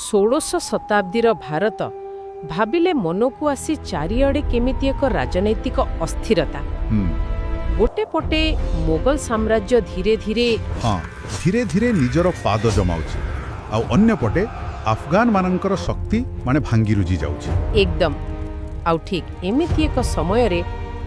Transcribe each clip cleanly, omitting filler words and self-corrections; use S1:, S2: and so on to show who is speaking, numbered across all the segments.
S1: ଷୋଡ଼ଶ ଶତାବ୍ଦୀର ଭାରତ ଭାବିଲେ ମନକୁ ଆସି ଚାରିଆଡ଼େ କେମିତି ଏକ ରାଜନୈତିକ ଅସ୍ଥିରତା। ଗୋଟେ ପଟେ ମୋଗଲ ସାମ୍ରାଜ୍ୟ ଧୀରେ
S2: ଧୀରେ ନିଜର ପାଦ ଜମାଉଛି, ଆଉ ଅନ୍ୟପଟେ ଆଫଗାନମାନଙ୍କର ଶକ୍ତି ଭାଙ୍ଗି ରୁଜି ଯାଉଛି।
S1: ଏକଦମ। ଆଉ ଠିକ୍ ଏମିତି ଏକ ସମୟରେ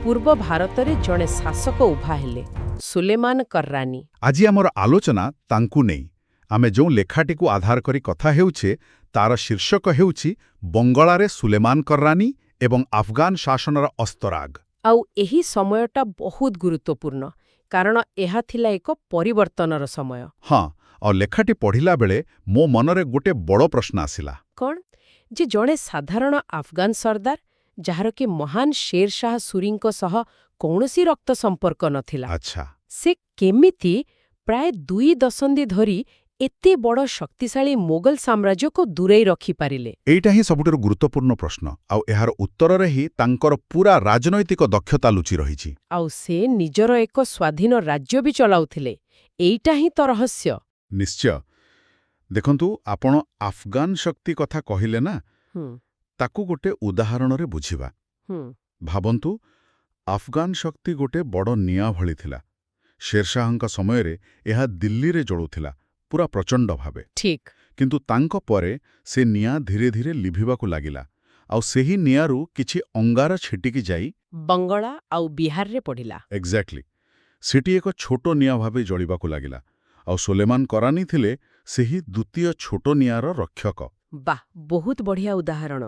S1: ପୂର୍ବ ଭାରତରେ ଜଣେ ଶାସକ ଉଭା ହେଲେ, ସୁଲେମାନ କର୍ରାନୀ।
S2: ଆଜି ଆମର ଆଲୋଚନା ତାଙ୍କୁ ନେଇ। ଆମେ ଯେଉଁ ଲେଖାଟିକୁ ଆଧାର କରି କଥା ହେଉଛେ ତାର ଶୀର୍ଷକ ହେଉଛି ବଙ୍ଗଳାରେ ସୁଲେମାନ କର୍ରାନୀ ଏବଂ ଆଫଗାନ ଶାସନର ଅସ୍ତରାଗ।
S1: ଆଉ ଏହି ସମୟଟା ବହୁତ ଗୁରୁତ୍ୱପୂର୍ଣ୍ଣ, କାରଣ ଏହା ଥିଲା ଏକ ପରିବର୍ତ୍ତନର ସମୟ।
S2: ହଁ, ଆଉ ଲେଖାଟି ପଢ଼ିଲା ବେଳେ ମୋ ମନରେ ଗୋଟେ ବଡ଼ ପ୍ରଶ୍ନ ଆସିଲା।
S1: କ'ଣ? ଯେ ଜଣେ ସାଧାରଣ ଆଫଗାନ ସର୍ଦ୍ଦାର, ଯାହାର କି ମହାନ ଶେର ଶାହ ସୁରୀଙ୍କ ସହ କୌଣସି ରକ୍ତ ସମ୍ପର୍କ ନଥିଲା,
S2: ଆଚ୍ଛା,
S1: ସେ କେମିତି ପ୍ରାୟ 2 ଦଶନ୍ଧି ଧରି ଏତେ ବଡ଼ ଶକ୍ତିଶାଳୀ ମୋଗଲ ସାମ୍ରାଜ୍ୟକୁ ଦୂରେଇ ରଖିପାରିଲେ?
S2: ଏଇଟା ହିଁ ସବୁଠାରୁ ଗୁରୁତ୍ୱପୂର୍ଣ୍ଣ ପ୍ରଶ୍ନ, ଆଉ ଏହାର ଉତ୍ତରରେ ହିଁ ତାଙ୍କର ପୁରା ରାଜନୈତିକ ଦକ୍ଷତା ଲୁଚି ରହିଛି।
S1: ଆଉ ସେ ନିଜର ଏକ ସ୍ୱାଧୀନ ରାଜ୍ୟ ବି ଚଳାଉଥିଲେ। ଏଇଟା ହିଁ ତ ରହସ୍ୟ।
S2: ନିଶ୍ଚୟ। ଦେଖନ୍ତୁ, ଆପଣ ଆଫଗାନ ଶକ୍ତି କଥା କହିଲେ ନା, ତାକୁ ଗୋଟେ ଉଦାହରଣରେ ବୁଝିବା। ଭାବନ୍ତୁ, ଆଫଗାନ ଶକ୍ତି ଗୋଟେ ବଡ଼ ନିଆଁ ଭଳି ଥିଲା। ଶେରଶାହଙ୍କ ସମୟରେ ଏହା ଦିଲ୍ଲୀରେ ଜଳୁଥିଲା, ପୁରା ପ୍ରଚଣ୍ଡ ଭାବେ।
S1: ଠିକ୍।
S2: କିନ୍ତୁ ତାଙ୍କ ପରେ ସେ ନିଆଁ ଧୀରେ ଧୀରେ ଲିଭିବାକୁ ଲାଗିଲା, ଆଉ ସେହି ନିଆଁରୁ କିଛି ଅଙ୍ଗାର ଛିଟିକି ଯାଇ
S1: ବଙ୍ଗଳା ଆଉ ବିହାରରେ ପଡ଼ିଲା।
S2: ଏକ୍ଜାକ୍ଟଲି। ସେଠି ଏକ ଛୋଟ ନିଆଁ ଭାବେ ଜଳିବାକୁ ଲାଗିଲା, ଆଉ ସୁଲେମାନ କର୍ରାନୀ ଥିଲେ ସେହି ଦ୍ୱିତୀୟ ଛୋଟ ନିଆଁର ରକ୍ଷକ।
S1: ବାଃ, ବହୁତ ବଢ଼ିଆ ଉଦାହରଣ।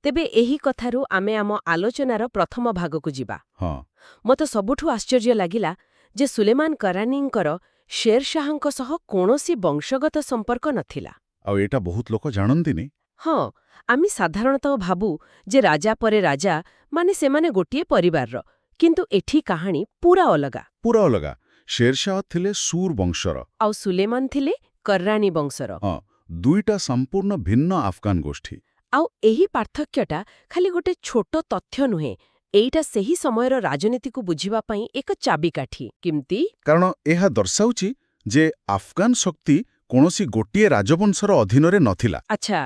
S1: ତେବେ ଏହି କଥାରୁ ଆମେ ଆମ ଆଲୋଚନାର ପ୍ରଥମ ଭାଗକୁ ଯିବା।
S2: ହଁ,
S1: ମୋତେ ସବୁଠୁ ଆଶ୍ଚର୍ଯ୍ୟ ଲାଗିଲା ଯେ ସୁଲେମାନ କର୍ରାନୀଙ୍କର ଶେରଶାହଙ୍କ ସହ କୌଣସି ବଂଶଗତ ସମ୍ପର୍କ ନଥିଲା।
S2: ଆଉ ଏଇଟା ବହୁତ ଲୋକ ଜାଣନ୍ତିନି।
S1: ହଁ, ଆମେ ସାଧାରଣତଃ ଭାବୁ ଯେ ରାଜା ପରେ ରାଜା, ସେମାନେ ଗୋଟିଏ ପରିବାରର। କିନ୍ତୁ ଏଠି କାହାଣୀ ପୁରା ଅଲଗା।
S2: ପୁରା ଅଲଗା। ଶେରଶାହ ଥିଲେ ସୁର ବଂଶର,
S1: ଆଉ ସୁଲେମାନ ଥିଲେ କର୍ରାନୀ ବଂଶର।
S2: ହଁ, ଦୁଇଟା ସମ୍ପୂର୍ଣ୍ଣ ଭିନ୍ନ ଆଫଗାନ ଗୋଷ୍ଠୀ।
S1: ଆଉ ଏହି ପାର୍ଥକ୍ୟଟା ଖାଲି ଗୋଟେ ଛୋଟ ତଥ୍ୟ ନୁହେଁ, ଏଇଟା ସେହି ସମୟର ରାଜନୀତିକୁ ବୁଝିବା ପାଇଁ ଏକ ଚାବିକାଠି। କେମିତି?
S2: କାରଣ ଏହା ଦର୍ଶାଉଛି ଯେ ଆଫଗାନ ଶକ୍ତି କୌଣସି ଗୋଟିଏ ରାଜବଂଶର ଅଧୀନରେ ନଥିଲା।
S1: ଆଚ୍ଛା,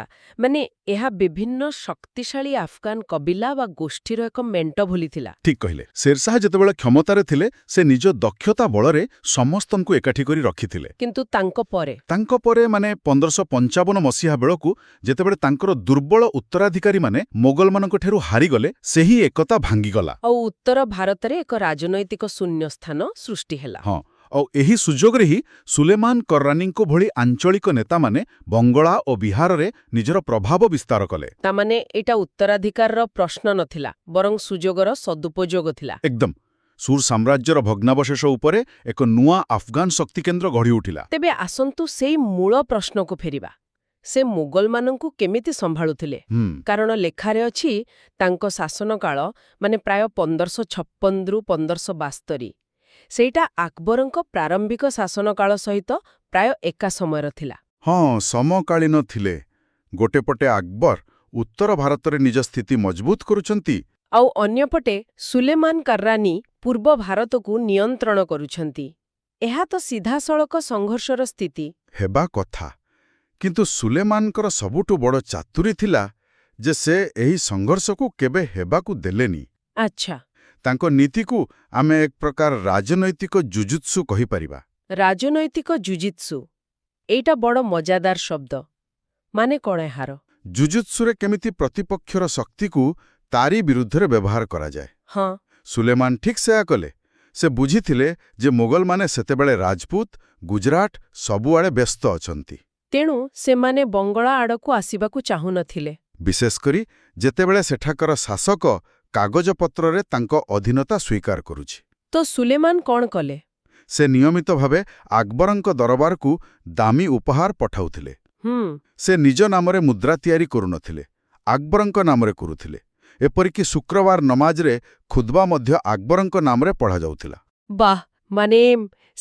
S1: ଏହା ବିଭିନ୍ନ ଶକ୍ତିଶାଳୀ ଆଫଗାନ କବିଲା ବା ଗୋଷ୍ଠୀର ଏକ ମେଣ୍ଟ ଭଳି ଥିଲା।
S2: ଠିକ୍ କହିଲେ। ଶେରଶାହ ଯେତେବେଳେ କ୍ଷମତାରେ ଥିଲେ ସେ ନିଜ ଦକ୍ଷତା ବଳରେ ସମସ୍ତଙ୍କୁ ଏକାଠି କରି ରଖିଥିଲେ।
S1: କିନ୍ତୁ ତାଙ୍କ ପରେ
S2: 1555 ମସିହା ବେଳକୁ ଯେତେବେଳେ ତାଙ୍କର ଦୁର୍ବଳ ଉତ୍ତରାଧିକାରୀମାନେ ମୋଗଲମାନଙ୍କଠାରୁ ହାରିଗଲେ, ସେହି ଏକତା ଭାଙ୍ଗିଗଲା।
S1: ଆଉ ଉତ୍ତର ଭାରତରେ ଏକ ରାଜନୈତିକ ଶୂନ୍ୟସ୍ଥାନ ସୃଷ୍ଟି ହେଲା।
S2: ହଁ, ଆଉ ଏହି ସୁଯୋଗରେ ହିଁ ସୁଲେମାନ କର୍ରାନୀଙ୍କ ଭଳି ଆଞ୍ଚଳିକ ନେତାମାନେ ବଙ୍ଗଳା ଓ ବିହାରରେ ନିଜର ପ୍ରଭାବ ବିସ୍ତାର କଲେ।
S1: ତାମାନେ ଏଇଟା ଉତ୍ତରାଧିକାରର ପ୍ରଶ୍ନ ନଥିଲା, ବରଂ ସୁଯୋଗର ସଦୁପଯୋଗ ଥିଲା।
S2: ଏକଦମ। ସୁର ସାମ୍ରାଜ୍ୟର ଭଗ୍ନାବଶେଷ ଉପରେ ଏକ ନୂଆ ଆଫଗାନ ଶକ୍ତିକେନ୍ଦ୍ର ଗଢ଼ି ଉଠିଲା।
S1: ତେବେ ଆସନ୍ତୁ ସେଇ ମୂଳ ପ୍ରଶ୍ନକୁ ଫେରିବା। ସେ ମୋଗଲମାନଙ୍କୁ କେମିତି ସମ୍ଭାଳୁଥିଲେ? କାରଣ ଲେଖାରେ ଅଛି ତାଙ୍କ ଶାସନକାଳ ପ୍ରାୟ 1556ରୁ 1572। ସେଇଟା ଆକବରଙ୍କ ପ୍ରାରମ୍ଭିକ ଶାସନକାଳ ସହିତ ପ୍ରାୟ ଏକା ସମୟର ଥିଲା।
S2: ହଁ, ସମକାଳୀନ ଥିଲେ। ଗୋଟେ ପଟେ ଆକବର ଉତ୍ତର ଭାରତରେ ନିଜ ସ୍ଥିତି ମଜବୁତ କରୁଛନ୍ତି,
S1: ଆଉ ଅନ୍ୟପଟେ ସୁଲେମାନ କର୍ରାନୀ ପୂର୍ବ ଭାରତକୁ ନିୟନ୍ତ୍ରଣ କରୁଛନ୍ତି। ଏହା ତ ସିଧାସଳଖ ସଂଘର୍ଷର ସ୍ଥିତି
S2: ହେବା କଥା। କିନ୍ତୁ ସୁଲେମାନଙ୍କର ସବୁଠୁ ବଡ଼ ଚାତୁରୀ ଥିଲା ଯେ ସେ ଏହି ସଂଘର୍ଷକୁ କେବେ ହେବାକୁ ଦେଲେନି।
S1: ଆଚ୍ଛା।
S2: ତାଙ୍କ ନୀତିକୁ ଆମେ ଏକ ପ୍ରକାର ରାଜନୈତିକ ଜୁଜୁତ୍ସୁ କହିପାରିବା।
S1: ରାଜନୈତିକ ଜୁଜିତ୍ସୁ, ଏଇଟା ବଡ଼ ମଜାଦାର ଶବ୍ଦ। କ'ଣ ଏହାର?
S2: ଜୁଜୁତ୍ସୁରେ କେମିତି ପ୍ରତିପକ୍ଷର ଶକ୍ତିକୁ ତାରି ବିରୁଦ୍ଧରେ ବ୍ୟବହାର କରାଯାଏ।
S1: ହଁ,
S2: ସୁଲେମାନ ଠିକ୍ ସେୟା କଲେ। ସେ ବୁଝିଥିଲେ ଯେ ମୋଗଲମାନେ ସେତେବେଳେ ରାଜପୁତ, ଗୁଜରାଟ ସବୁଆଡ଼େ ବ୍ୟସ୍ତ ଅଛନ୍ତି।
S1: ତେଣୁ ସେମାନେ ବଙ୍ଗଳା ଆଡ଼କୁ ଆସିବାକୁ ଚାହୁଁନଥିଲେ।
S2: ବିଶେଷ କରି ଯେତେବେଳେ ସେଠାକାର ଶାସକ କାଗଜପତ୍ରରେ ତାଙ୍କ ଅଧୀନତା ସ୍ୱୀକାର କରୁଛି।
S1: ତ ସୁଲେମାନ କ'ଣ କଲେ?
S2: ସେ ନିୟମିତ ଭାବେ ଆକବରଙ୍କ ଦରବାରକୁ ଦାମୀ ଉପହାର ପଠାଉଥିଲେ। ସେ ନିଜ ନାମରେ ମୁଦ୍ରା ତିଆରି କରୁନଥିଲେ, ଆକବରଙ୍କ ନାମରେ କରୁଥିଲେ। ଏପରିକି ଶୁକ୍ରବାର ନମାଜରେ ଖୁଦ୍ବା ମଧ୍ୟ ଆକବରଙ୍କ ନାମରେ ପଢ଼ାଯାଉଥିଲା।
S1: ବାଃ,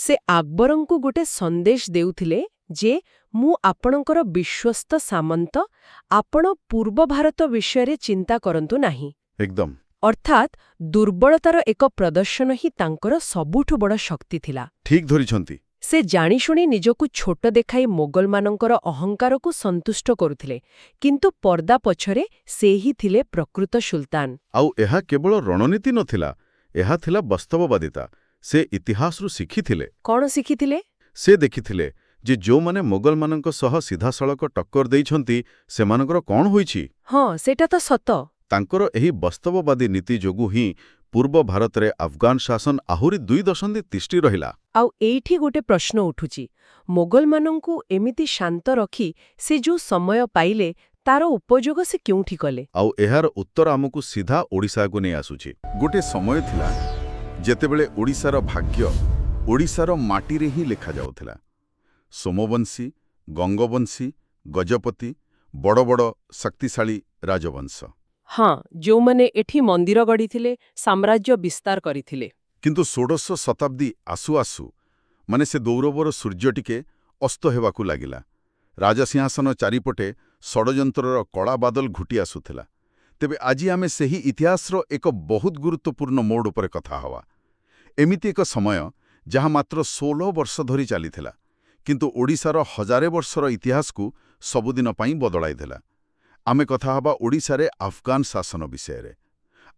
S1: ସେ ଆକବରଙ୍କୁ ଗୋଟେ ସନ୍ଦେଶ ଦେଉଥିଲେ ଯେ ମୁଁ ଆପଣଙ୍କର ବିଶ୍ୱସ୍ତ ସାମନ୍ତ, ଆପଣ ପୂର୍ବ ଭାରତ ବିଷୟରେ ଚିନ୍ତା କରନ୍ତୁ ନାହିଁ।
S2: ଏକଦମ।
S1: ଅର୍ଥାତ୍ ଦୁର୍ବଳତାର ଏକ ପ୍ରଦର୍ଶନ ହିଁ ତାଙ୍କର ସବୁଠୁ ବଡ଼ ଶକ୍ତି ଥିଲା।
S2: ଠିକ୍ ଧରିଛନ୍ତି।
S1: ସେ ଜାଣିଶୁଣି ନିଜକୁ ଛୋଟ ଦେଖାଇ ମୋଗଲମାନଙ୍କର ଅହଙ୍କାରକୁ ସନ୍ତୁଷ୍ଟ କରୁଥିଲେ, କିନ୍ତୁ ପର୍ଦ୍ଦା ପଛରେ ସେ ହିଁ ଥିଲେ ପ୍ରକୃତ ସୁଲତାନ।
S2: ଆଉ ଏହା କେବଳ ରଣନୀତି ନଥିଲା, ଏହା ଥିଲା ବାସ୍ତବବାଦିତା। ସେ ଇତିହାସରୁ ଶିଖିଥିଲେ।
S1: କ'ଣ ଶିଖିଥିଲେ?
S2: ସେ ଦେଖିଥିଲେ ଯେ ଯେଉଁମାନେ ମୋଗଲମାନଙ୍କ ସହ ସିଧାସଳଖ ଟକ୍କର ଦେଇଛନ୍ତି ସେମାନଙ୍କର କ'ଣ ହୋଇଛି।
S1: ହଁ, ସେଇଟା ତ ସତ।
S2: ତାଙ୍କର ଏହି ବାସ୍ତବବାଦୀ ନୀତି ଯୋଗୁଁ ହିଁ ପୂର୍ବ ଭାରତରେ ଆଫଗାନ ଶାସନ ଆହୁରି 2 ଦଶନ୍ଧି ତିଷ୍ଠି ରହିଲା।
S1: ଆଉ ଏଇଠି ଗୋଟେ ପ୍ରଶ୍ନ ଉଠୁଛି, ମୋଗଲମାନଙ୍କୁ ଏମିତି ଶାନ୍ତ ରଖି ସେ ଯୋଉ ସମୟ ପାଇଲେ ତାର ଉପଯୋଗ ସେ କେଉଁଠି କଲେ?
S2: ଆଉ ଏହାର ଉତ୍ତର ଆମକୁ ସିଧା ଓଡ଼ିଶାକୁ ନେଇ ଆସୁଛି। ଗୋଟେ ସମୟ ଥିଲା ଯେତେବେଳେ ଓଡ଼ିଶାର ଭାଗ୍ୟ ଓଡ଼ିଶାର ମାଟିରେ ହିଁ ଲେଖାଯାଉଥିଲା। ସୋମବଂଶୀ, ଗଙ୍ଗବଂଶୀ, ଗଜପତି, ବଡ଼ ବଡ଼ ଶକ୍ତିଶାଳୀ ରାଜବଂଶ।
S1: ହଁ, ଯେଉଁମାନେ ଏଠି ମନ୍ଦିର ଗଢ଼ିଥିଲେ, ସାମ୍ରାଜ୍ୟ ବିସ୍ତାର କରିଥିଲେ।
S2: କିନ୍ତୁ 16ଶ ଶତାବ୍ଦୀ ଆସୁ ଆସୁ ସେ ଗୌରବର ସୂର୍ଯ୍ୟ ଟିକେ ଅସ୍ତ ହେବାକୁ ଲାଗିଲା। ରାଜସିଂହାସନ ଚାରିପଟେ ଷଡ଼ଯନ୍ତ୍ରର କଳା ବାଦଲ ଘୁଟି ଆସୁଥିଲା। ତେବେ ଆଜି ଆମେ ସେହି ଇତିହାସର ଏକ ବହୁତ ଗୁରୁତ୍ୱପୂର୍ଣ୍ଣ ମୋଡ଼ ଉପରେ କଥା ହେବା। ଏମିତି ଏକ ସମୟ ଯାହା ମାତ୍ର 16 ବର୍ଷ ଧରି ଚାଲିଥିଲା, କିନ୍ତୁ ଓଡ଼ିଶାର ହଜାରେ ବର୍ଷର ଇତିହାସକୁ ସବୁଦିନ ପାଇଁ ବଦଳାଇ ଦେଲା। ଆମେ କଥା ହେବା ଓଡ଼ିଶାରେ ଆଫଗାନ ଶାସନ ବିଷୟରେ,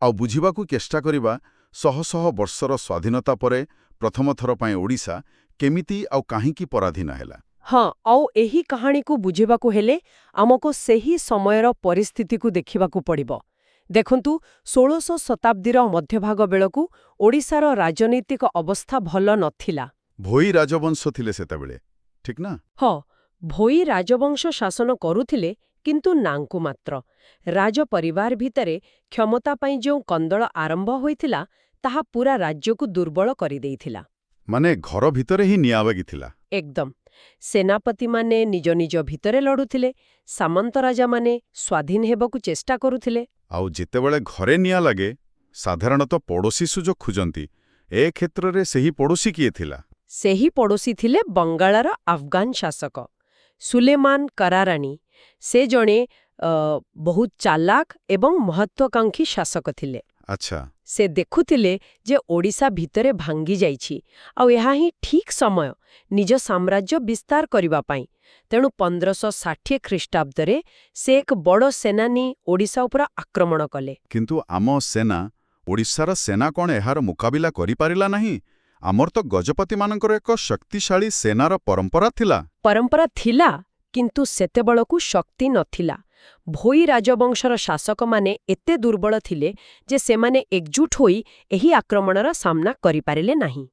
S2: ଆଉ ବୁଝିବାକୁ ଚେଷ୍ଟା କରିବା ଶହ ଶହ ବର୍ଷର ସ୍ୱାଧୀନତା ପରେ ପ୍ରଥମ ଥର ପାଇଁ ଓଡ଼ିଶା କେମିତି ଆଉ କାହିଁକି ପରାଧୀନ ହେଲା।
S1: ହଁ, ଆଉ ଏହି କାହାଣୀକୁ ବୁଝିବାକୁ ହେଲେ ଆମକୁ ସେହି ସମୟର ପରିସ୍ଥିତିକୁ ଦେଖିବାକୁ ପଡ଼ିବ। ଦେଖନ୍ତୁ, 16ଶ ଶତାବ୍ଦୀର ମଧ୍ୟଭାଗ ବେଳକୁ ଓଡ଼ିଶାର ରାଜନୈତିକ ଅବସ୍ଥା ଭଲ ନଥିଲା।
S2: ଭୋଇ ରାଜବଂଶ ଥିଲେ ସେତେବେଳେ, ଠିକ୍ ନା?
S1: ହଁ, ଭୋଇ ରାଜବଂଶ ଶାସନ କରୁଥିଲେ, କିନ୍ତୁ ନାଙ୍କୁ ମାତ୍ର। ରାଜ ପରିବାର ଭିତରେ କ୍ଷମତା ପାଇଁ ଯେଉଁ କନ୍ଦଳ ଆରମ୍ଭ ହୋଇଥିଲା, ତାହା ପୂରା ରାଜ୍ୟକୁ ଦୁର୍ବଳ କରିଦେଇଥିଲା।
S2: ଘର ଭିତରେ ହିଁ ନିଆଁ ଲାଗିଥିଲା।
S1: ଏକଦମ। ସେନାପତିମାନେ ନିଜ ନିଜ ଭିତରେ ଲଢ଼ୁଥିଲେ, ସାମନ୍ତ ରାଜାମାନେ ସ୍ୱାଧୀନ ହେବାକୁ ଚେଷ୍ଟା କରୁଥିଲେ।
S2: ଆଉ ଯେତେବେଳେ ଘରେ ନିଆଁ ଲାଗେ, ସାଧାରଣତଃ ପଡ଼ୋଶୀ ସୁଯୋଗ ଖୋଜନ୍ତି। ଏ କ୍ଷେତ୍ରରେ ସେହି ପଡ଼ୋଶୀ କିଏ ଥିଲା?
S1: ସେହି ପଡ଼ୋଶୀ ଥିଲେ ବଙ୍ଗାଳର ଆଫଗାନ ଶାସକ ସୁଲେମାନ କରାରାଣୀ। ସେ ଜଣେ ବହୁତ ଚାଲାକ ଏବଂ ମହତ୍ୱାକାଂକ୍ଷୀ ଶାସକ ଥିଲେ।
S2: ଆଚ୍ଛା।
S1: ସେ ଦେଖୁଥିଲେ ଯେ ଓଡ଼ିଶା ଭିତରେ ଭାଙ୍ଗି ଯାଇଛି, ଆଉ ଏହା ହିଁ ଠିକ୍ ସମୟ ନିଜ ସାମ୍ରାଜ୍ୟ ବିସ୍ତାର କରିବା ପାଇଁ। ତେଣୁ 1560 ଖ୍ରୀଷ୍ଟାବ୍ଦରେ ସେ ଏକ ବଡ଼ ସେନା ନେଇ ଓଡ଼ିଶା ଉପରେ ଆକ୍ରମଣ କଲେ।
S2: କିନ୍ତୁ ଆମ ସେନା, ଓଡ଼ିଶାର ସେନା କ'ଣ ଏହାର ମୁକାବିଲା କରିପାରିଲା ନାହିଁ? ଆମର ତ ଗଜପତିମାନଙ୍କର ଏକ ଶକ୍ତିଶାଳୀ ସେନାର ପରମ୍ପରା ଥିଲା।
S1: ପରମ୍ପରା ଥିଲା, କିନ୍ତୁ ସେତେବେଳକୁ ଶକ୍ତି ନଥିଲା। ଭୋଇ ରାଜବଂଶର ଶାସକମାନେ ଏତେ ଦୁର୍ବଳ ଥିଲେ ଯେ ସେମାନେ ଏକଜୁଟ ହୋଇ ଏହି ଆକ୍ରମଣର ସାମ୍ନା କରିପାରିଲେ ନାହିଁ।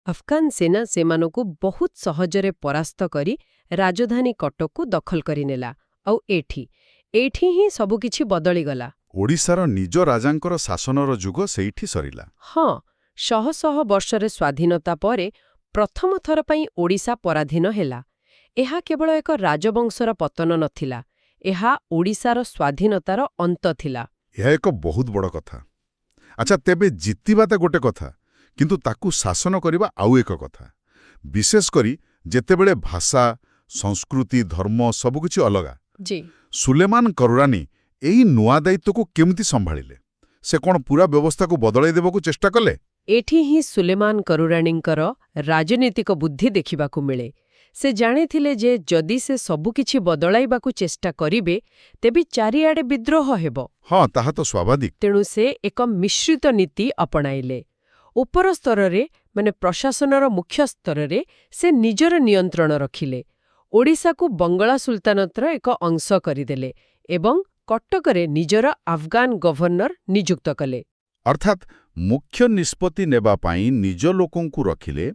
S1: ଆଫଗାନ ସେନା ସେମାନଙ୍କୁ ବହୁତ ସହଜରେ ପରାସ୍ତ କରି ରାଜଧାନୀ କଟକକୁ ଦଖଲ କରିନେଲା। ଆଉ ଏଇଠି ହିଁ ସବୁକିଛି ବଦଳିଗଲା।
S2: ଓଡ଼ିଶାର ନିଜ ରାଜାଙ୍କର ଶାସନର ଯୁଗ ସେଇଠି ସରିଲା।
S1: ହଁ, ଶହ ଶହ ବର୍ଷରେ ସ୍ୱାଧୀନତା ପରେ ପ୍ରଥମ ଥର ପାଇଁ ଓଡ଼ିଶା ପରାଧୀନ ହେଲା। ଏହା କେବଳ ଏକ ରାଜବଂଶର ପତନ ନଥିଲା, ଏହା ଓଡ଼ିଶାର ସ୍ୱାଧୀନତାର ଅନ୍ତ ଥିଲା।
S2: ଏହା ଏକ ବହୁତ ବଡ଼ କଥା। ଆଚ୍ଛା, ତେବେ ଜିତିବା ତ ଗୋଟେ କଥା, କିନ୍ତୁ ତାକୁ ଶାସନ କରିବା ଆଉ ଏକ କଥା। ବିଶେଷ କରି ଯେତେବେଳେ ଭାଷା, ସଂସ୍କୃତି, ଧର୍ମ ସବୁକିଛି ଅଲଗା। ସୁଲେମାନ କରୁରାନୀ ଏହି ନୂଆ ଦାୟିତ୍ୱକୁ କେମିତି ସମ୍ଭାଳିଲେ? ସେ କ'ଣ ପୁରା ବ୍ୟବସ୍ଥାକୁ ବଦଳାଇ ଦେବାକୁ ଚେଷ୍ଟା କଲେ?
S1: ଏଠି ହିଁ ସୁଲେମାନ କରୁରାଣୀଙ୍କର ରାଜନୈତିକ ବୁଦ୍ଧି ଦେଖିବାକୁ ମିଳେ। ସେ ଜାଣିଥିଲେ ଯେ ଯଦି ସେ ସବୁକିଛି ବଦଳାଇବାକୁ ଚେଷ୍ଟା କରିବେ, ତେବେ ଚାରିଆଡ଼େ ବିଦ୍ରୋହ ହେବ।
S2: ହଁ, ତାହା ତ ସ୍ୱାଭାବିକ।
S1: ତେଣୁ ସେ ଏକ ମିଶ୍ରିତ ନୀତି ଆପଣାଇଲେ। ଉପର ସ୍ତରରେ, ପ୍ରଶାସନର ମୁଖ୍ୟ ସ୍ତରରେ ସେ ନିଜର ନିୟନ୍ତ୍ରଣ ରଖିଲେ। ଓଡ଼ିଶାକୁ ବଙ୍ଗଳା ସୁଲତାନତର ଏକ ଅଂଶ କରିଦେଲେ ଏବଂ କଟକରେ ନିଜର ଆଫଗାନ ଗଭର୍ଣ୍ଣର ନିଯୁକ୍ତ କଲେ।
S2: ଅର୍ଥାତ୍ ମୁଖ୍ୟ ନିଷ୍ପତ୍ତି ନେବା ପାଇଁ ନିଜ ଲୋକଙ୍କୁ ରଖିଲେ।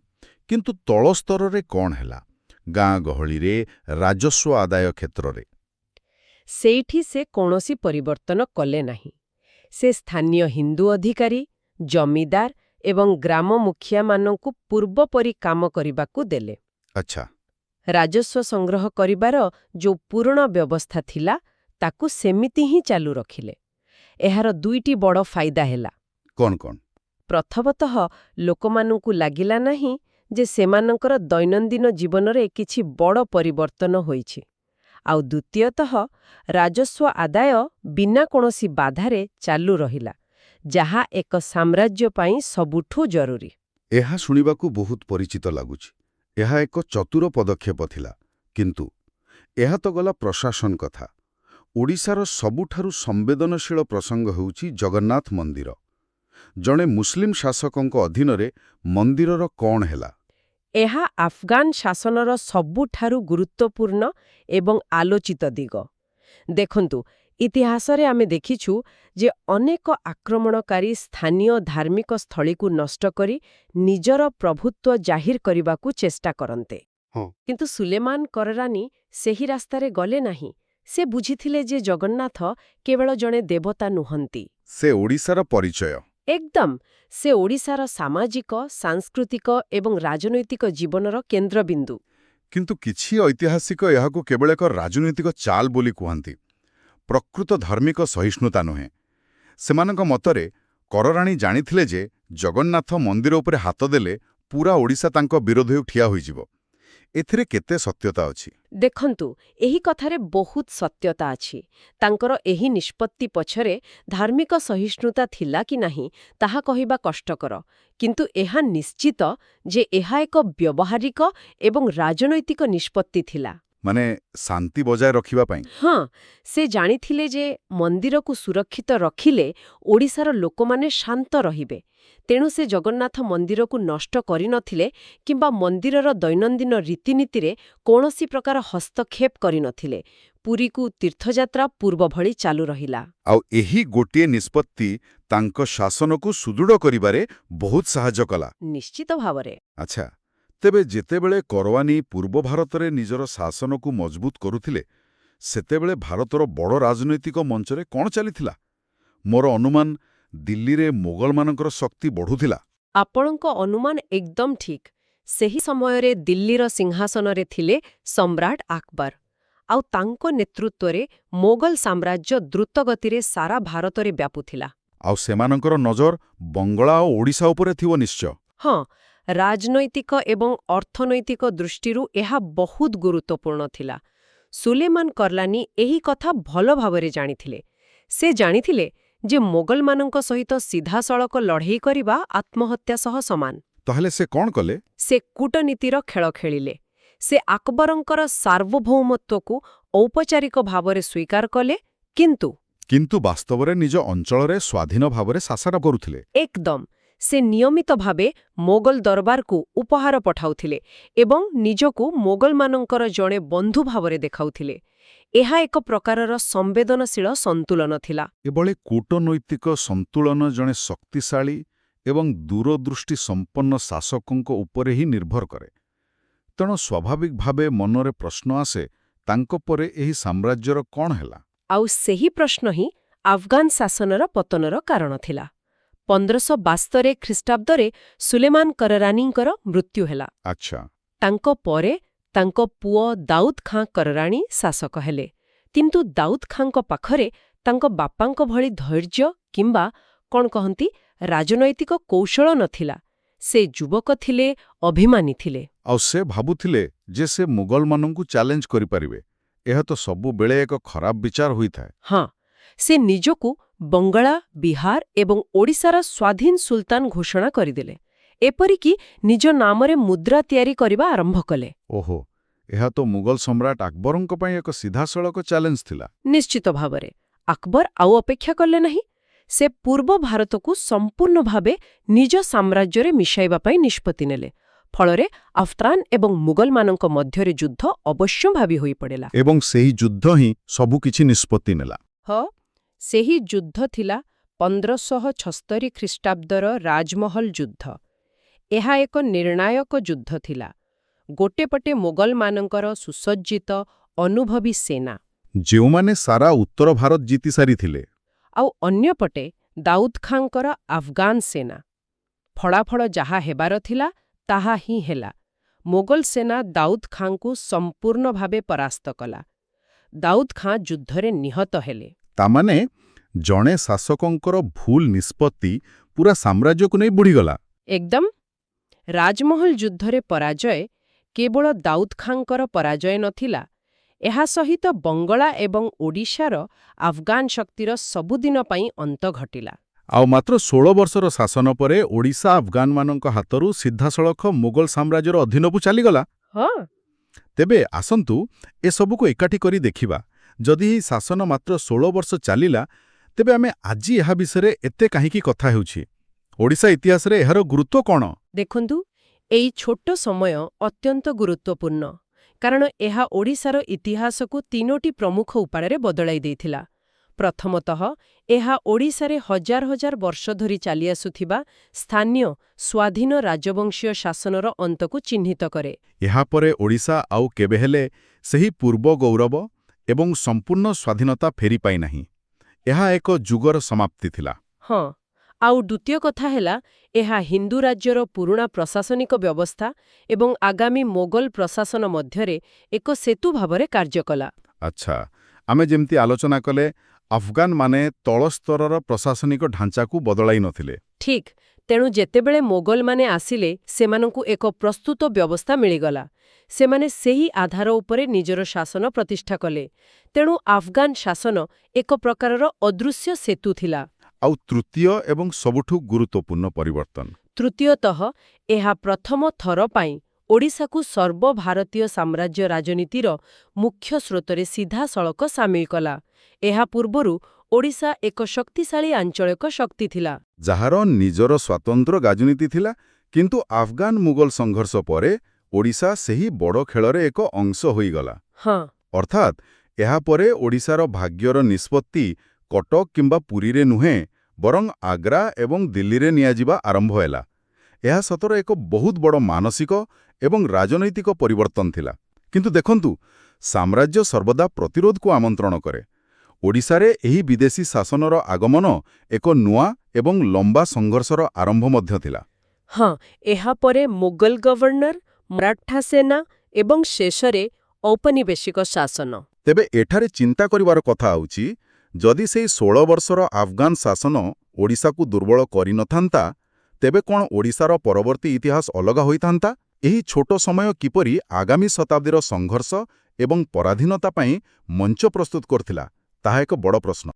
S2: କିନ୍ତୁ ତଳ ସ୍ତରରେ କ'ଣ ହେଲା? ଗାଁ ଗହଳିରେ, ରାଜସ୍ୱ ଆଦାୟ କ୍ଷେତ୍ରରେ?
S1: ସେଇଠି ସେ କୌଣସି ପରିବର୍ତ୍ତନ କଲେ ନାହିଁ। ସେ ସ୍ଥାନୀୟ ହିନ୍ଦୁ ଅଧିକାରୀ, ଜମିଦାର ଏବଂ ଗ୍ରାମ ମୁଖିଆମାନଙ୍କୁ ପୂର୍ବପରି କାମ କରିବାକୁ ଦେଲେ।
S2: ଆଚ୍ଛା।
S1: ରାଜସ୍ୱ ସଂଗ୍ରହ କରିବାର ଯେଉଁ ପୁରୁଣା ବ୍ୟବସ୍ଥା ଥିଲା, ତାକୁ ସେମିତି ହିଁ ଚାଲୁ ରଖିଲେ। ଏହାର 2ଟି ବଡ଼ ଫାଇଦା ହେଲା।
S2: କ'ଣ କ'ଣ?
S1: ପ୍ରଥମତଃ, ଲୋକମାନଙ୍କୁ ଲାଗିଲା ନାହିଁ ଯେ ସେମାନଙ୍କର ଦୈନନ୍ଦିନ ଜୀବନରେ କିଛି ବଡ଼ ପରିବର୍ତ୍ତନ ହୋଇଛି। ଆଉ ଦ୍ୱିତୀୟତଃ, ରାଜସ୍ୱ ଆଦାୟ ବିନା କୌଣସି ବାଧାରେ ଚାଲୁ ରହିଲା, ଯାହା ଏକ ସାମ୍ରାଜ୍ୟ ପାଇଁ ସବୁଠୁ ଜରୁରୀ।
S2: ଏହା ଶୁଣିବାକୁ ବହୁତ ପରିଚିତ ଲାଗୁଛି। ଏହା ଏକ ଚତୁର ପଦକ୍ଷେପ ଥିଲା, କିନ୍ତୁ ଏହା ତ ଗଲା ପ୍ରଶାସନ କଥା। ଓଡ଼ିଶାର ସବୁଠାରୁ ସମ୍ବେଦନଶୀଳ ପ୍ରସଙ୍ଗ ହେଉଛି ଜଗନ୍ନାଥ ମନ୍ଦିର। ଜଣେ ମୁସଲିମ ଶାସକଙ୍କ ଅଧୀନରେ ମନ୍ଦିରର କ'ଣ ହେଲା?
S1: ଏହା ଆଫଗାନ ଶାସନର ସବୁଠାରୁ ଗୁରୁତ୍ୱପୂର୍ଣ୍ଣ ଏବଂ ଆଲୋଚିତ ଦିଗ। ଦେଖନ୍ତୁ, ଇତିହାସରେ ଆମେ ଦେଖିଛୁ ଯେ ଅନେକ ଆକ୍ରମଣକାରୀ ସ୍ଥାନୀୟ ଧାର୍ମିକ ସ୍ଥଳୀକୁ ନଷ୍ଟ କରି ନିଜର ପ୍ରଭୁତ୍ୱ ଜାହିର କରିବାକୁ ଚେଷ୍ଟା କରନ୍ତେ। କିନ୍ତୁ ସୁଲେମାନ କରରାନୀ ସେହି ରାସ୍ତାରେ ଗଲେ ନାହିଁ। ସେ ବୁଝିଥିଲେ ଯେ ଜଗନ୍ନାଥ କେବଳ ଜଣେ ଦେବତା ନୁହନ୍ତି।
S2: ସେ ଓଡ଼ିଶାର ପରିଚୟ।
S1: ଏକଦମ, ସେ ଓଡ଼ିଶାର ସାମାଜିକ, ସାଂସ୍କୃତିକ ଏବଂ ରାଜନୈତିକ ଜୀବନର କେନ୍ଦ୍ରବିନ୍ଦୁ।
S2: କିନ୍ତୁ କିଛି ଐତିହାସିକ ଏହାକୁ କେବଳ ଏକ ରାଜନୈତିକ ଚାଲ ବୋଲି କୁହନ୍ତି, ପ୍ରକୃତ ଧାର୍ମିକ ସହିଷ୍ଣୁତା ନୁହେଁ। ସେମାନଙ୍କ ମତରେ କରରାଣୀ ଜାଣିଥିଲେ ଯେ ଜଗନ୍ନାଥ ମନ୍ଦିର ଉପରେ ହାତ ଦେଲେ ପୂରା ଓଡ଼ିଶା ତାଙ୍କ ବିରୋଧରେ ଠିଆ ହୋଇଯିବ। ଏଥିରେ କେତେ ସତ୍ୟତା ଅଛି?
S1: ଦେଖନ୍ତୁ, ଏହି କଥାରେ ବହୁତ ସତ୍ୟତା ଅଛି। ତାଙ୍କର ଏହି ନିଷ୍ପତ୍ତି ପଛରେ ଧାର୍ମିକ ସହିଷ୍ଣୁତା ଥିଲା କି ନାହିଁ ତାହା କହିବା କଷ୍ଟକର, କିନ୍ତୁ ଏହା ନିଶ୍ଚିତ ଯେ ଏହା ଏକ ବ୍ୟବହାରିକ ଏବଂ ରାଜନୈତିକ ନିଷ୍ପତ୍ତି ଥିଲା।
S2: ମାନେ ଶାନ୍ତି ବଜାୟ ରଖିବା ପାଇଁ?
S1: ହଁ, ସେ ଜାଣିଥିଲେ ଯେ ମନ୍ଦିରକୁ ସୁରକ୍ଷିତ ରଖିଲେ ଓଡ଼ିଶାର ଲୋକମାନେ ଶାନ୍ତ ରହିବେ। ତେଣୁ ସେ ଜଗନ୍ନାଥ ମନ୍ଦିରକୁ ନଷ୍ଟ କରିନଥିଲେ କିମ୍ବା ମନ୍ଦିରର ଦୈନନ୍ଦିନ ରୀତିନୀତିରେ କୌଣସି ପ୍ରକାର ହସ୍ତକ୍ଷେପ କରିନଥିଲେ। ପୁରୀକୁ ତୀର୍ଥଯାତ୍ରା ପୂର୍ବ ଭଳି ଚାଲୁ ରହିଲା।
S2: ଆଉ ଏହି ଗୋଟିଏ ନିଷ୍ପତ୍ତି ତାଙ୍କ ଶାସନକୁ ସୁଦୃଢ଼ କରିବାରେ ବହୁତ ସାହାଯ୍ୟ କଲା।
S1: ନିଶ୍ଚିତ ଭାବରେ।
S2: ଆଚ୍ଛା, ତେବେ ଯେତେବେଳେ କରୱାନୀ ପୂର୍ବ ଭାରତରେ ନିଜର ଶାସନକୁ ମଜବୁତ କରୁଥିଲେ, ସେତେବେଳେ ଭାରତର ବଡ଼ ରାଜନୈତିକ ମଞ୍ଚରେ କ'ଣ ଚାଲିଥିଲା? ମୋର ଅନୁମାନ, ଦିଲ୍ଲୀରେ ମୋଗଲମାନଙ୍କର ଶକ୍ତି ବଢ଼ୁଥିଲା।
S1: ଆପଣଙ୍କ ଅନୁମାନ ଏକଦମ ଠିକ୍। ସେହି ସମୟରେ ଦିଲ୍ଲୀର ସିଂହାସନରେ ଥିଲେ ସମ୍ରାଟ ଆକବର। ଆଉ ତାଙ୍କ ନେତୃତ୍ୱରେ ମୋଗଲ ସାମ୍ରାଜ୍ୟ ଦ୍ରୁତଗତିରେ ସାରା ଭାରତରେ ବ୍ୟାପୁଥିଲା।
S2: ଆଉ ସେମାନଙ୍କର ନଜର ବଙ୍ଗଳା ଓ ଓଡ଼ିଶା ଉପରେ ଥିବ ନିଶ୍ଚୟ।
S1: ହଁ, ରାଜନୈତିକ ଏବଂ ଅର୍ଥନୈତିକ ଦୃଷ୍ଟିରୁ ଏହା ବହୁତ ଗୁରୁତ୍ୱପୂର୍ଣ୍ଣ ଥିଲା। ସୁଲେମାନ କରରାନୀ ଏହି କଥା ଭଲ ଭାବରେ ଜାଣିଥିଲେ। ସେ ଜାଣିଥିଲେ ଯେ ମୋଗଲମାନଙ୍କ ସହିତ ସିଧାସଳଖ ଲଢ଼େଇ କରିବା ଆତ୍ମହତ୍ୟା ସହ ସମାନ।
S2: ତାହେଲେ ସେ କ'ଣ କଲେ?
S1: ସେ କୂଟନୀତିର ଖେଳ ଖେଳିଲେ। ସେ ଆକବରଙ୍କର ସାର୍ବଭୌମତ୍ୱକୁ ଔପଚାରିକ ଭାବରେ ସ୍ୱୀକାର କଲେ, କିନ୍ତୁ
S2: ବାସ୍ତବରେ ନିଜ ଅଞ୍ଚଳରେ ସ୍ୱାଧୀନ ଭାବରେ ଶାସନ କରୁଥିଲେ।
S1: ଏକଦମ, ସେ ନିୟମିତ ଭାବେ ମୋଗଲ ଦରବାରକୁ ଉପହାର ପଠାଉଥିଲେ ଏବଂ ନିଜକୁ ମୋଗଲମାନଙ୍କର ଜଣେ ବନ୍ଧୁ ଭାବରେ ଦେଖାଉଥିଲେ। ଏହା ଏକ ପ୍ରକାରର ସମ୍ବେଦନଶୀଳ ସନ୍ତୁଳନ ଥିଲା।
S2: ଏଭଳି କୂଟନୈତିକ ସନ୍ତୁଳନ ଜଣେ ଶକ୍ତିଶାଳୀ ଏବଂ ଦୂରଦୃଷ୍ଟି ସମ୍ପନ୍ନ ଶାସକଙ୍କ ଉପରେ ହିଁ ନିର୍ଭର କରେ। ତେଣୁ ସ୍ୱାଭାବିକ ଭାବେ ମନରେ ପ୍ରଶ୍ନ ଆସେ, ତାଙ୍କ ପରେ ଏହି ସାମ୍ରାଜ୍ୟର କ'ଣ ହେଲା?
S1: ଆଉ ସେହି ପ୍ରଶ୍ନ ହିଁ ଆଫଗାନ ଶାସନର ପତନର କାରଣ ଥିଲା। 1572 ଖ୍ରୀଷ୍ଟାବ୍ଦରେ ସୁଲେମାନ କରରାନୀଙ୍କର ମୃତ୍ୟୁ ହେଲା।
S2: ଆଚ୍ଛା।
S1: ତାଙ୍କ ପରେ ତାଙ୍କ ପୁଅ ଦାଉଦ୍ ଖାଁ କରରାଣୀ ଶାସକ ହେଲେ। କିନ୍ତୁ ଦାଉଦ୍ ଖାଁଙ୍କ ପାଖରେ ତାଙ୍କ ବାପାଙ୍କ ଭଳି ଧୈର୍ଯ୍ୟ କିମ୍ବା କ'ଣ କହନ୍ତି ରାଜନୈତିକ କୌଶଳ ନଥିଲା। ସେ ଯୁବକ ଥିଲେ, ଅଭିମାନୀ ଥିଲେ।
S2: ଆଉ ସେ ଭାବୁଥିଲେ ଯେ ସେ ମୁଗଲମାନଙ୍କୁ ଚ୍ୟାଲେଞ୍ଜ କରିପାରିବେ। ଏହା ତ ସବୁବେଳେ ଏକ ଖରାପ ବିଚାର ହୋଇଥାଏ।
S1: ହଁ, ସେ ନିଜକୁ ବଙ୍ଗଳା, ବିହାର ଏବଂ ଓଡ଼ିଶାର ସ୍ୱାଧୀନ ସୁଲତାନ ଘୋଷଣା କରିଦେଲେ। ଏପରିକି ନିଜ ନାମରେ ମୁଦ୍ରା ତିଆରି କରିବା ଆରମ୍ଭ କଲେ।
S2: ଓହୋ, ଏହା ତ ମୁଗଲ ସମ୍ରାଟ ଆକବରଙ୍କ ପାଇଁ ଏକ ସିଧାସଳଖ ଚ୍ୟାଲେଞ୍ଜ ଥିଲା।
S1: ନିଶ୍ଚିତ ଭାବରେ। ଆକବର ଆଉ ଅପେକ୍ଷା କଲେ ନାହିଁ। ସେ ପୂର୍ବ ଭାରତକୁ ସମ୍ପୂର୍ଣ୍ଣ ଭାବେ ନିଜ ସାମ୍ରାଜ୍ୟରେ ମିଶାଇବା ପାଇଁ ନିଷ୍ପତ୍ତି ନେଲେ। ଫଳରେ ଆଫଗାନ ଏବଂ ମୁଗଲମାନଙ୍କ ମଧ୍ୟରେ ଯୁଦ୍ଧ ଅବଶ୍ୟମ୍ଭାବୀ ହୋଇପଡ଼ିଲା।
S2: ଏବଂ ସେହି ଯୁଦ୍ଧ ହିଁ ସବୁକିଛି ନିଷ୍ପତ୍ତି ନେଲା।
S1: ହଁ, ସେହି ଯୁଦ୍ଧ ଥିଲା 1576 ଖ୍ରୀଷ୍ଟାବ୍ଦର ରାଜମହଲ ଯୁଦ୍ଧ। ଏହା ଏକ ନିର୍ଣ୍ଣାୟକ ଯୁଦ୍ଧ ଥିଲା। ଗୋଟେ ପଟେ ମୋଗଲମାନଙ୍କର ସୁସଜ୍ଜିତ, ଅନୁଭବୀ ସେନା,
S2: ଯେଉଁମାନେ ସାରା ଉତ୍ତର ଭାରତ ଜିତି ସାରିଥିଲେ।
S1: ଆଉ ଅନ୍ୟପଟେ ଦାଉଦ୍ ଖାଁଙ୍କର ଆଫଗାନ ସେନା। ଫଳାଫଳ ଯାହା ହେବାର ଥିଲା ତାହା ହିଁ ହେଲା। ମୋଗଲ ସେନା ଦାଉଦ୍ ଖାଁଙ୍କୁ ସମ୍ପୂର୍ଣ୍ଣ ଭାବେ ପରାସ୍ତ କଲା। ଦାଉଦ୍ ଖାଁ ଯୁଦ୍ଧରେ ନିହତ ହେଲେ।
S2: ତାମାନେ ଜଣେ ଶାସକଙ୍କର ଭୁଲ ନିଷ୍ପତ୍ତି ପୂରା ସାମ୍ରାଜ୍ୟକୁ ନେଇ ବୁଡ଼ିଗଲା।
S1: ଏକଦମ। ରାଜମହଲ ଯୁଦ୍ଧରେ ପରାଜୟ କେବଳ ଦାଉଦ୍ ଖାଁଙ୍କର ପରାଜୟ ନଥିଲା, ଏହା ସହିତ ବଙ୍ଗଳା ଏବଂ ଓଡ଼ିଶାର ଆଫଗାନ ଶକ୍ତିର ସବୁଦିନ ପାଇଁ ଅନ୍ତ ଘଟିଲା।
S2: ଆଉ ମାତ୍ର 16 ବର୍ଷର ଶାସନ ପରେ ଓଡ଼ିଶା ଆଫଗାନମାନଙ୍କ ହାତରୁ ସିଧାସଳଖ ମୋଗଲ ସାମ୍ରାଜ୍ୟର ଅଧୀନକୁ ଚାଲିଗଲା।
S1: ହଁ।
S2: ତେବେ ଆସନ୍ତୁ ଏସବୁକୁ ଏକାଠି କରି ଦେଖିବା। ଯଦି ଏହି ଶାସନ ମାତ୍ର 16 ବର୍ଷ ଚାଲିଲା, ତେବେ ଆମେ ଆଜି ଏହା ବିଷୟରେ ଏତେ କାହିଁକି କଥା ହେଉଛି? ଓଡ଼ିଶା ଇତିହାସରେ ଏହାର ଗୁରୁତ୍ୱ କ'ଣ?
S1: ଦେଖନ୍ତୁ, ଏଇ ଛୋଟ ସମୟ ଅତ୍ୟନ୍ତ ଗୁରୁତ୍ୱପୂର୍ଣ୍ଣ, କାରଣ ଏହା ଓଡ଼ିଶାର ଇତିହାସକୁ 3ଟି ପ୍ରମୁଖ ଉପାୟରେ ବଦଳାଇ ଦେଇଥିଲା। ପ୍ରଥମତଃ, ଏହା ଓଡ଼ିଶାରେ ହଜାର ହଜାର ବର୍ଷ ଧରି ଚାଲିଆସୁଥିବା ସ୍ଥାନୀୟ ସ୍ୱାଧୀନ ରାଜବଂଶୀୟ ଶାସନର ଅନ୍ତକୁ ଚିହ୍ନିତ କରେ।
S2: ଏହାପରେ ଓଡ଼ିଶା ଆଉ କେବେହେଲେ ସେହି ପୂର୍ବ ଗୌରବ ଏବଂ ସମ୍ପୂର୍ଣ୍ଣ ସ୍ୱାଧୀନତା ଫେରି ପାଇନାହିଁ। ଏହା ଏକ ଯୁଗର ସମାପ୍ତି ଥିଲା।
S1: ହଁ, ଆଉ ଦ୍ୱିତୀୟ କଥା ହେଲା, ଏହା ହିନ୍ଦୁ ରାଜ୍ୟର ପୁରୁଣା ପ୍ରଶାସନିକ ବ୍ୟବସ୍ଥା ଏବଂ ଆଗାମୀ ମୋଗଲ ପ୍ରଶାସନ ମଧ୍ୟରେ ଏକ ସେତୁ ଭାବରେ କାର୍ଯ୍ୟ କଲା।
S2: ଆଚ୍ଛା, ଆମେ ଯେମିତି ଆଲୋଚନା କଲେ, ଆଫଗାନମାନେ ତଳସ୍ତରର ପ୍ରଶାସନିକ ଢାଞ୍ଚାକୁ ବଦଳାଇ ନଥିଲେ।
S1: ଠିକ୍। ତେଣୁ ଯେତେବେଳେ ମୋଗଲମାନେ ଆସିଲେ, ସେମାନଙ୍କୁ ଏକ ପ୍ରସ୍ତୁତ ବ୍ୟବସ୍ଥା ମିଳିଗଲା। ସେମାନେ ସେହି ଆଧାର ଉପରେ ନିଜର ଶାସନ ପ୍ରତିଷ୍ଠା କଲେ। ତେଣୁ ଆଫଗାନ ଶାସନ ଏକ ପ୍ରକାରର ଅଦୃଶ୍ୟ ସେତୁ ଥିଲା।
S2: ଆଉ ତୃତୀୟ ଏବଂ ସବୁଠୁ ଗୁରୁତ୍ୱପୂର୍ଣ୍ଣ ପରିବର୍ତ୍ତନ।
S1: ତୃତୀୟତଃ, ଏହା ପ୍ରଥମ ଥର ପାଇଁ ଓଡ଼ିଶାକୁ ସର୍ବଭାରତୀୟ ସାମ୍ରାଜ୍ୟ ରାଜନୀତିର ମୁଖ୍ୟ ସ୍ରୋତରେ ସିଧାସଳଖ ସାମିଲ କଲା। ଏହା ପୂର୍ବରୁ ଓଡ଼ିଶା ଏକ ଶକ୍ତିଶାଳୀ ଆଞ୍ଚଳିକ ଶକ୍ତି ଥିଲା,
S2: ଯାହାର ନିଜର ସ୍ୱାତନ୍ତ୍ର ରାଜନୀତି ଥିଲା, କିନ୍ତୁ ଆଫଗାନ ମୁଗଲ ସଂଘର୍ଷ ପରେ ଓଡ଼ିଶା ସେହି ବଡ଼ ଖେଳରେ ଏକ ଅଂଶ ହୋଇଗଲା।
S1: ହଁ।
S2: ଅର୍ଥାତ୍ ଏହାପରେ ଓଡ଼ିଶାର ଭାଗ୍ୟର ନିଷ୍ପତ୍ତି କଟକ କିମ୍ବା ପୁରୀରେ ନୁହେଁ, ବରଂ ଆଗ୍ରା ଏବଂ ଦିଲ୍ଲୀରେ ନିଆଯିବା ଆରମ୍ଭ ହେଲା। ଏହା ସତରେ ଏକ ବହୁତ ବଡ଼ ମାନସିକ ଏବଂ ରାଜନୈତିକ ପରିବର୍ତ୍ତନ ଥିଲା। କିନ୍ତୁ ଦେଖନ୍ତୁ, ସାମ୍ରାଜ୍ୟ ସର୍ବଦା ପ୍ରତିରୋଧକୁ ଆମନ୍ତ୍ରଣ କରେ। ଓଡ଼ିଶାରେ ଏହି ବିଦେଶୀ ଶାସନର ଆଗମନ ଏକ ନୂଆ ଏବଂ ଲମ୍ବା ସଂଘର୍ଷର ଆରମ୍ଭ ମଧ୍ୟ ଥିଲା।
S1: ହଁ, ଏହାପରେ ମୋଗଲ ଗଭର୍ଣ୍ଣର, ମରାଠା ସେନା ଏବଂ ଶେଷରେ ଔପନିବେଶିକ ଶାସନ।
S2: ତେବେ ଏଠାରେ ଚିନ୍ତା କରିବାର କଥା ହେଉଛି, ଯଦି ସେହି 16 ବର୍ଷର ଆଫଗାନ ଶାସନ ଓଡ଼ିଶାକୁ ଦୁର୍ବଳ କରିନଥାନ୍ତା, ତେବେ କ'ଣ ଓଡ଼ିଶାର ପରବର୍ତ୍ତୀ ଇତିହାସ ଅଲଗା ହୋଇଥାନ୍ତା? ଏହି ଛୋଟ ସମୟ କିପରି ଆଗାମୀ ଶତାବ୍ଦୀର ସଂଘର୍ଷ ଏବଂ ପରାଧୀନତା ପାଇଁ ମଞ୍ଚ ପ୍ରସ୍ତୁତ କରିଥିଲା, ତାହା ଏକ ବଡ଼ ପ୍ରଶ୍ନ।